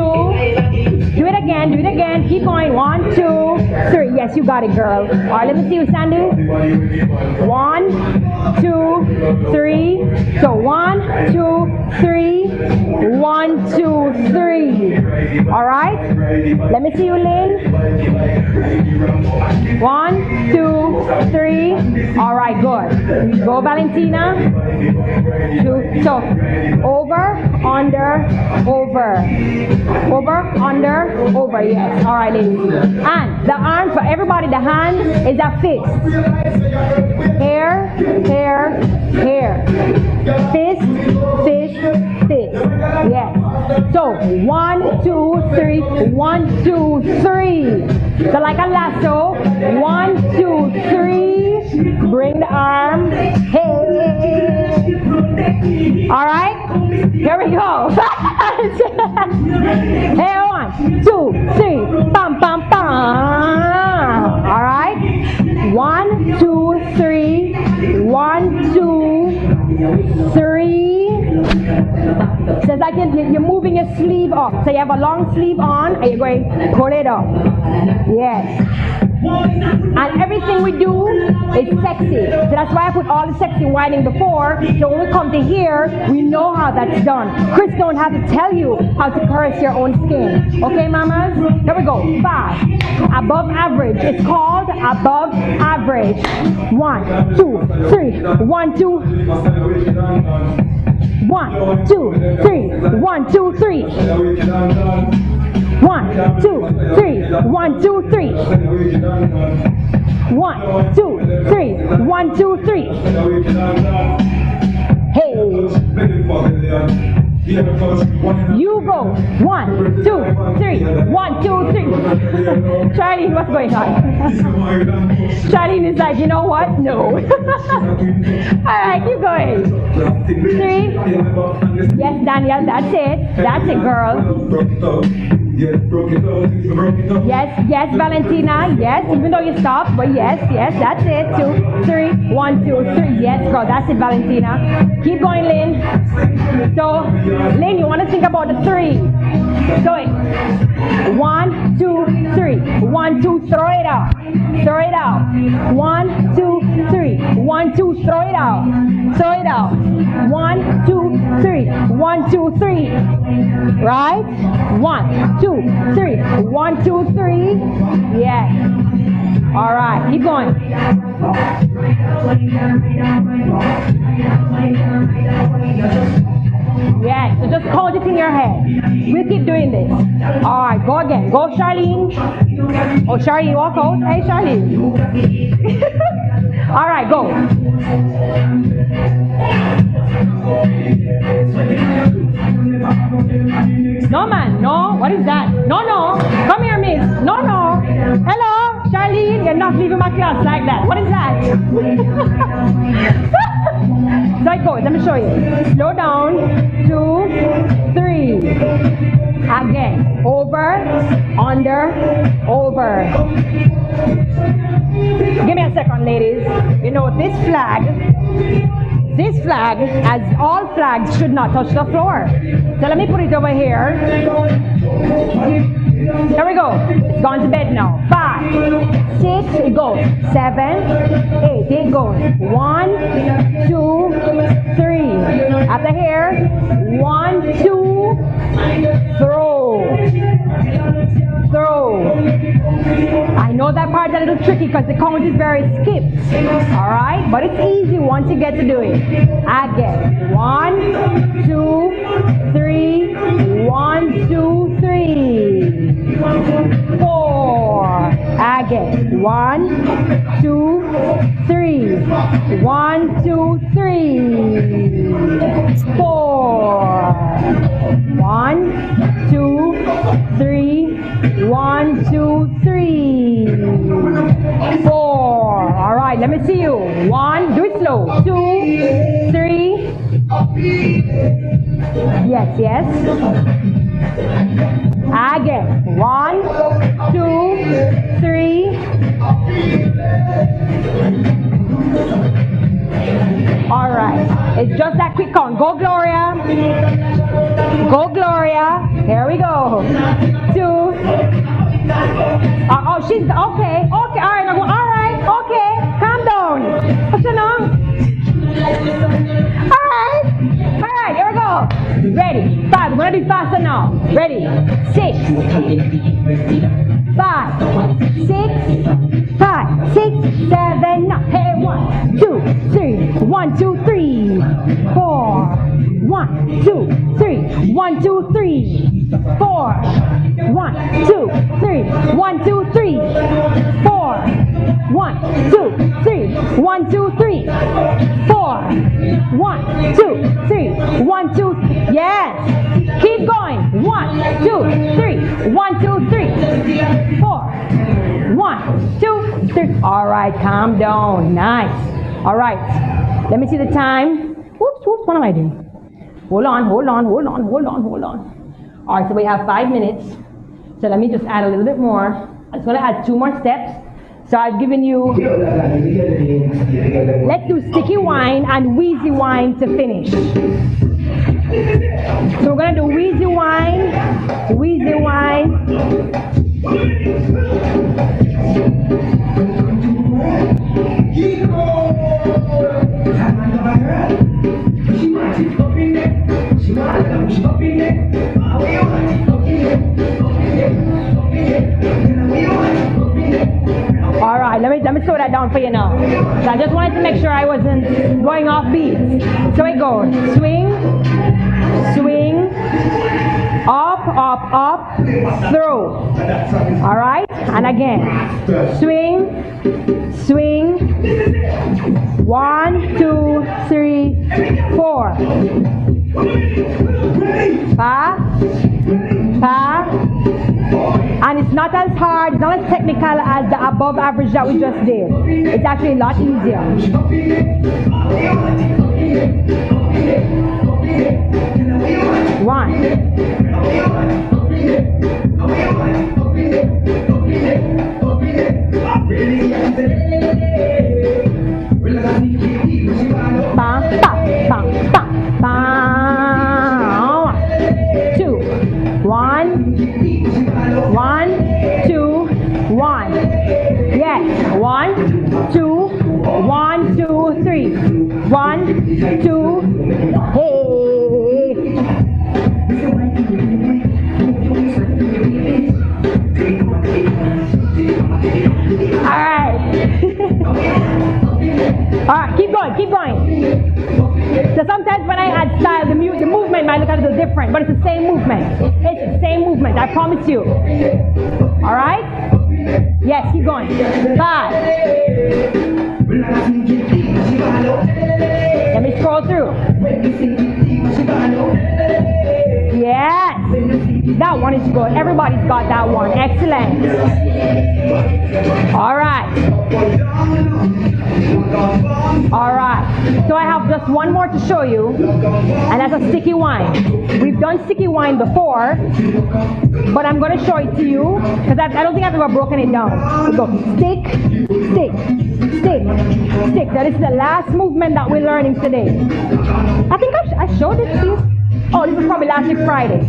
Do it again. Do it again. Keep going. 1, 2, 3. Yes, you got it, girl. All right, let me see you, Sandy. 1, 2, 3. So 1, 2, 3. 1, 2, 3. All right. Let me see you, Lynn. 1, 2, 3. All right, good. Go, Valentina. 2. So over, under, over. Over, under, over. Yes. All right, ladies. And the arm for everybody, the hand is a fist. Hair, hair, hair. Fist, fist, fist. Yes. So 1, 2, 3. 1, 2, 3. So like a lasso. 1, 2, 3. Bring the arm. Hey. All right. Here we go. Hey, 1, 2, 3. Pam, pam, pam. All right. 1, 2, 3. 1, 2, 3. Says like you're moving your sleeve up. So you have a long sleeve on and you're going to pull it up. Yes. And everything we do is sexy. So that's why I put all the sexy whining before. So when we come to here, we know how that's done. Chris don't have to tell you how to caress your own skin. Okay, mamas? Here we go. 5. Above average. It's called above average. 1, 2, 3. 1, 2. 1, 2, 3. 1, 2, 3. 1, 2, 3. 1, 2, 3. 1, 2, 3. 1, 2, 3. Hey. You go. 1, 2, 3. 1, 2, 3. Charlene, what's going on? Charlene is like, you know what? No. Alright, keep going. 3. Yes, Daniel, that's it. That's it, girl. Yes, yes, Valentina. Yes, even though you stopped, but yes, yes, that's it. 2, 3. 1, 2, 3. Yes, girl, that's it, Valentina. Keep going, Lynn. So, Lynn, you want to think about the 3. So, 1, 2, 3. 1, 2, throw it out. Throw it out. 1, 2, 3. 1, 2, throw it out. Throw it out. 1, 2, 3. 1, 2, 3. Right? 1, 2, 3. 1, 2, 3. Yes. All right. Keep going. Yes. So just hold it in your head. We'll keep doing this. All right. Go again. Go, Charlene. Oh, Charlene, walk out. Hey, Charlene. All right. Go. No, man. No. What is that? No, no. Come you're not leaving my class like that. What is that? So it goes. Let me show you. Slow down. 2, 3. Again. Over, under, over. Give me a second, ladies. You know, this flag, as all flags, should not touch the floor. So let me put it over here. There we go. It's gone to bed now. 5, 6, it goes. 7, 8, it goes. 1, 2, 3. After here, 1, 2, throw. I know that part's a little tricky because the count is very skipped. Alright? But it's easy once you get to do it. Again. 1, 2, 3. 1, 2, 3. 4. Again. 1, 2, 3. 1, 2, 3. 4. 1, 2, 3. 1, 2, 3. 4. Alright, let me see you. 1, do it slow. 2, 3. Yes, yes. Again. 1, 2, 3. Alright, it's just that quick count. Go, Gloria. Go, Gloria. Here we go. 2. Oh, she's okay. Okay, all right. Alright, okay. Calm down. What's your name? Alright, here we go. Ready? 5. We're gonna do faster now. Ready? 6. 5, 6, 5, 6, 7, now. Hey, 1, 2, 3, 1, 2, 3, 4, 1, 2, 3, 1, 2, 3, 4, 1, 2, 3, 1, 2, 3, 4, 1, 2, 3, 1, 2, 3, 4, 1, 2, 3, 1, 2, yes. Keep going. 1, 2, 3, 1, 2, 3, 4, 1, 2, 3. All right, calm down. Nice. All right. Let me see the time. Whoops, whoops. What am I doing? Hold on. All right, so we have 5 minutes. So let me just add a little bit more. I'm going to add 2 more steps. So I've given you, let's do sticky wine and wheezy wine to finish. So we're going to do wheezy wine. All right, let me slow that down for you now. So I just wanted to make sure I wasn't going off beat. So it goes swing, swing, up, up, up, throw. All right, and again, swing, swing. 1, 2, 3, 4. Pa, pa. And it's not as hard, it's not as technical as the above average that we just did. It's actually a lot easier. 1. Bam, bam, bam, bam, bam. 2. 1. 1, 2, 1. Yes. 1, 2, 1, 2, 3. 1, 2. Hey. All right. All right. Keep going. Keep going. So sometimes when I add style, the movement might look a little different, but it's the same movement. It's the same movement, I promise you. All right? Yes, keep going. 5. Let me scroll through. Yes. Now that one is good. Everybody's got that one. Excellent. All right. All right. So I have just one more to show you, and that's a sticky wine. We've done sticky wine before, but I'm going to show it to you because I don't think I've ever broken it down. We go stick, stick, stick, stick. That is the last movement that we're learning today. I think I showed it to you. Oh, this was probably last week Friday.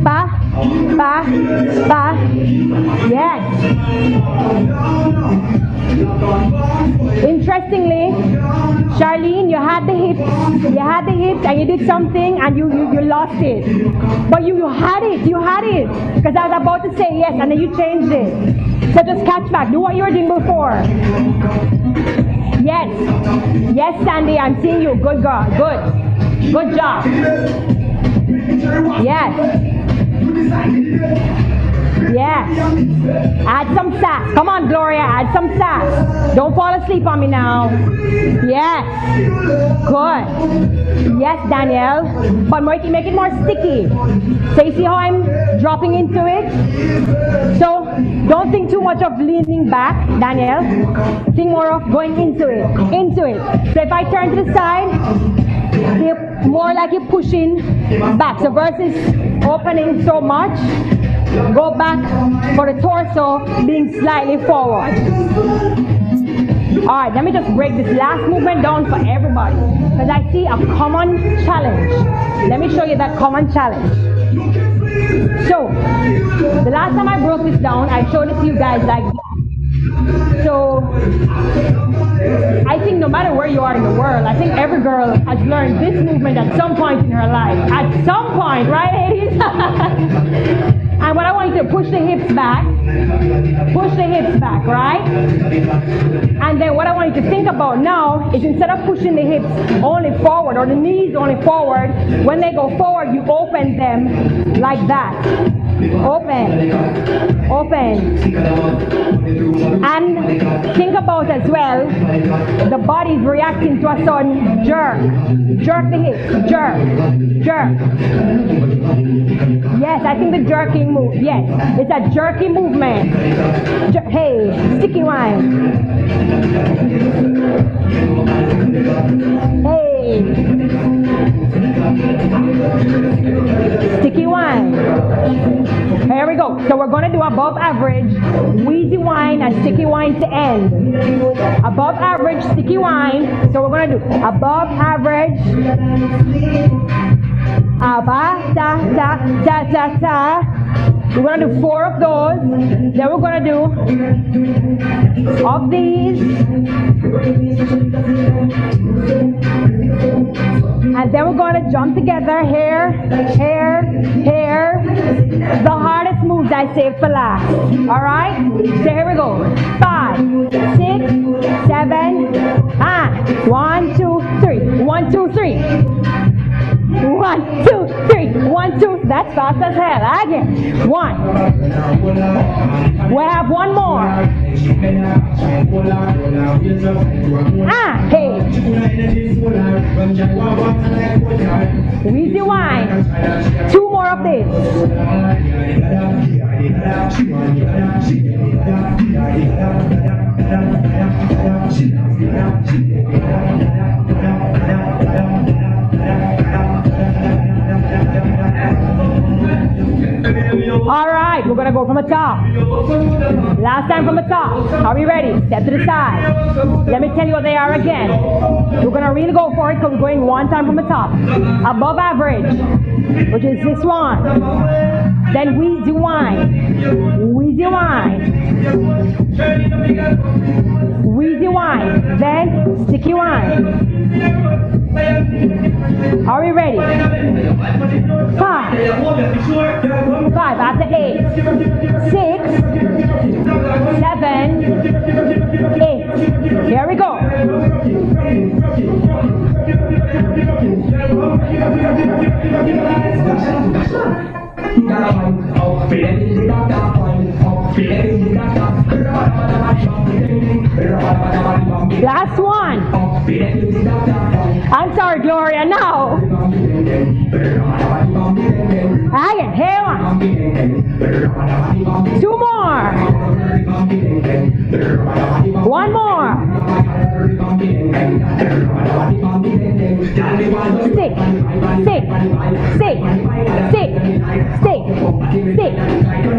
Ba, ba, ba. Yes. Interestingly, Charlene, you had the hips and you did something and you lost it. But you had it, because I was about to say yes and then you changed it. So just catch back, do what you were doing before. Yes, yes Sandy, I'm seeing you, good girl, good job. Yes. Yes. Add some sass. Come on, Gloria, add some sass. Don't fall asleep on me now. Yes. Good. Yes, Danielle. But make it more sticky. So you see how I'm dropping into it? So don't think too much of leaning back, Danielle. Think more of going into it. So if I turn to the side, more like you're pushing back. So versus opening so much, go back for the torso being slightly forward. Alright, let me just break this last movement down for everybody because I see a common challenge. Let me show you that common challenge. So, the last time I broke this down, I showed it to you guys like that. So, I think no matter where you are in the world, I think every girl has learned this movement at some point in her life. At some point, right, ladies? And what I want you to push the hips back, right? And then what I want you to think about now is instead of pushing the hips only forward or the knees only forward, when they go forward, you open them like that. Open. And think about as well, the body's reacting to a sudden jerk. Jerk the hips, jerk. Yes, I think the jerking move, yes, it's a jerky movement. Hey, sticky wine. Hey. Sticky wine. Here we go. So we're going to do above average, wheezy wine and sticky wine to end. Above average, sticky wine. So we're going to do above average. Aba, ta, ta, ta, ta, ta. We're going to do 4 of those. Then we're going to do of these. And then we're going to jump together. Here. The hardest moves I saved for last. Alright? So here we go. 5, 6, 7, 1, 2, 3. 1, 2, 3. 1, 2, 3. 1, 2. That's fast as hell. Again. 1. We have one more. Hey. Easy wine. 2 more of this. Alright, we're gonna go from the top. Last time from the top. Are we ready? Step to the side. Let me tell you what they are again. We're gonna really go for it because we're going one time from the top. Above average, which is this one. Then wheezy wine. Wheezy wine. Wheezy wine. Then sticky wine. Are we ready? 5. 5 after 8. 6. 7. 8. Here we go. Last one. I'm sorry, Gloria. Now. Again. Two more. One more. Stick, stick, stick, stick, stick, stick,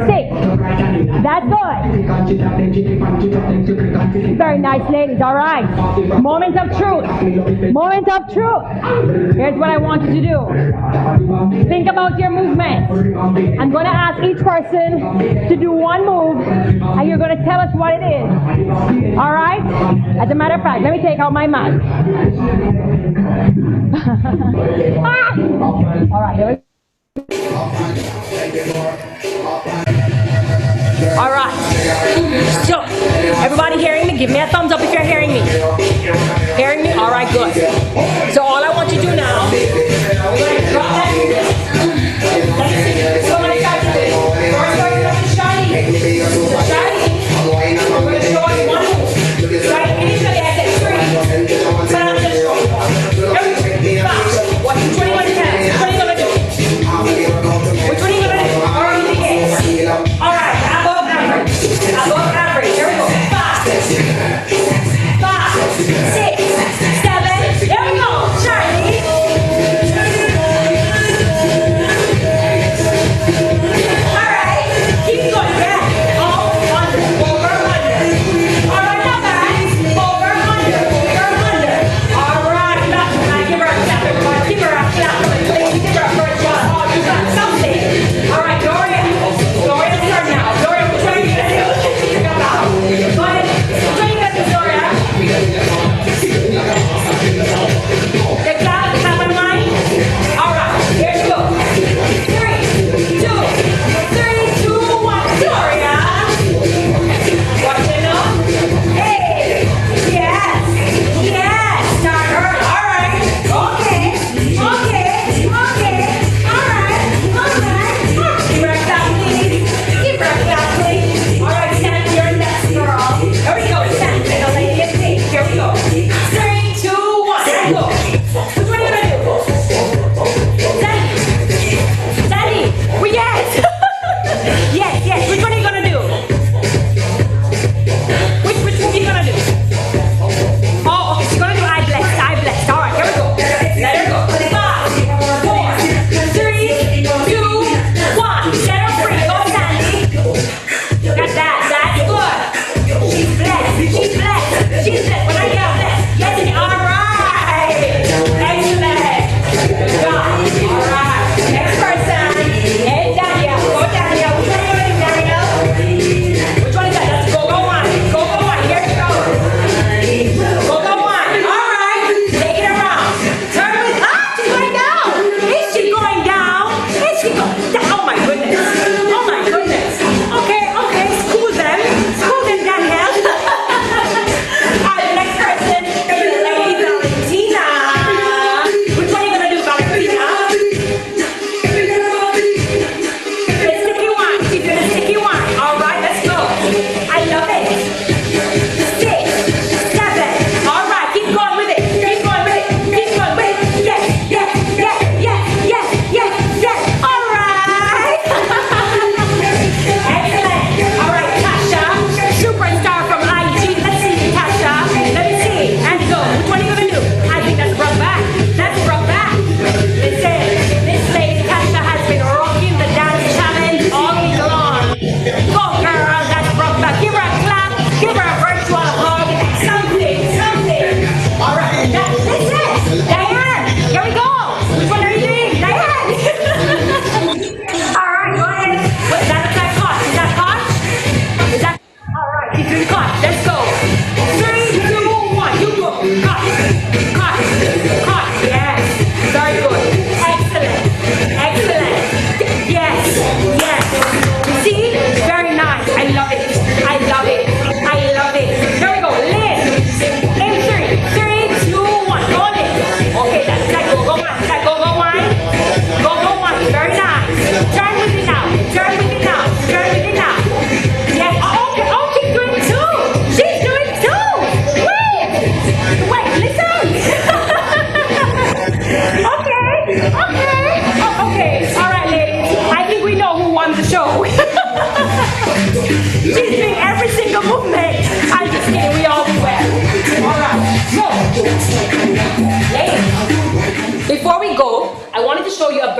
stick. That's good. Very nice, ladies. All right. Moment of truth. Moment of truth. Here's what I want you to do. Think about your movement. I'm going to ask each person to do one move, and you're going to tell us what it is. All right? As a matter of fact, let me take out my mask. All right, here we go. All right. So, everybody hearing me? Give me a thumbs up if you're hearing me. Hearing me? All right, good. So all I want you to do now, we're going to drop that. Let me see. So I'm going to start to do this. First, we're going to shiny. The shiny. We're going to show you one move. Right? Initially, I said three. But I'm going to show you one. Here we go. What? Which one are you going to do? Which one are you going to do? Which one are you going to do? All right. Above average. Above average. Here we go. 5, 5, 6,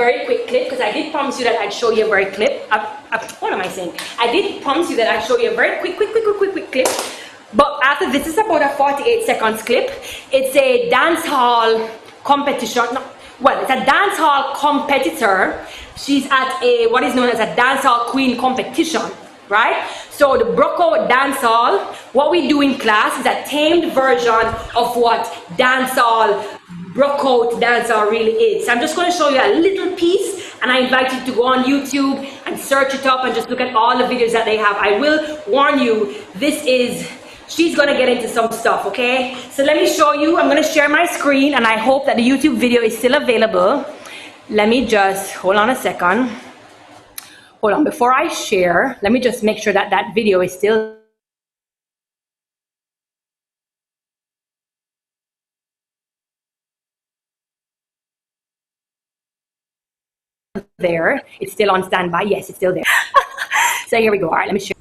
very quick clip because I did promise you that I'd show you a very clip. What am I saying? I did promise you that I'd show you a very quick clip. But after this is about a 48 seconds clip. It's a dance hall competition. No, well, it's a dance hall competitor. She's at a what is known as a dancehall queen competition, right? So the Bruk-Out Dancehall, what we do in class is a tamed version of what dancehall, Bruk-Out Dancehall really is. So I'm just going to show you a little piece, and I invite you to go on YouTube and search it up and just look at all the videos that they have. I will warn you, she's going to get into some stuff, okay? So let me show you. I'm going to share my screen, and I hope that the YouTube video is still available. Let me just, hold on a second. Hold on, before I share, let me just make sure that that video is still there. It's still on standby. Yes, it's still there. So here we go. All right, let me share.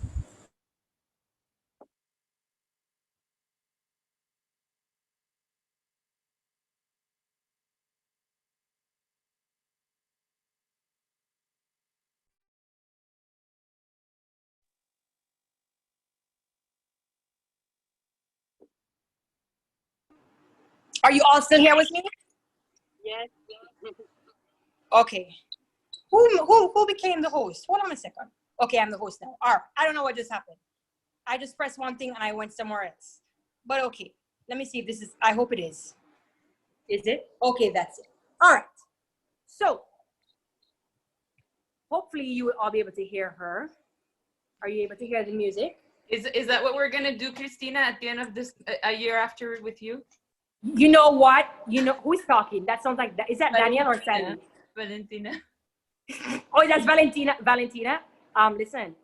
Are you all still here with me? Yes. Okay. Who became the host? Hold on a second. Okay, I'm the host now. All right. I don't know what just happened. I just pressed one thing and I went somewhere else. But okay. Let me see if this is, I hope it is. Is it? Okay, that's it. All right. So, hopefully you will all be able to hear her. Are you able to hear the music? Is that what we're gonna do, Christina, at the end of this a year after with you? You know what? You know who's talking? That sounds like that. Is that Daniel or Sandy? Valentina. Oh, that's Valentina. Valentina. Listen.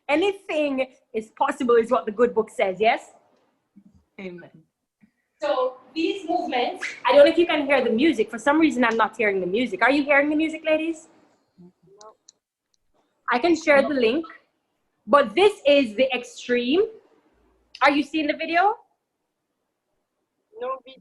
Anything is possible, is what the good book says. Yes. Amen. So these movements, I don't know if you can hear the music. For some reason, I'm not hearing the music. Are you hearing the music, ladies? No. I can share the link, but this is the extreme. Are you seeing the video? No video.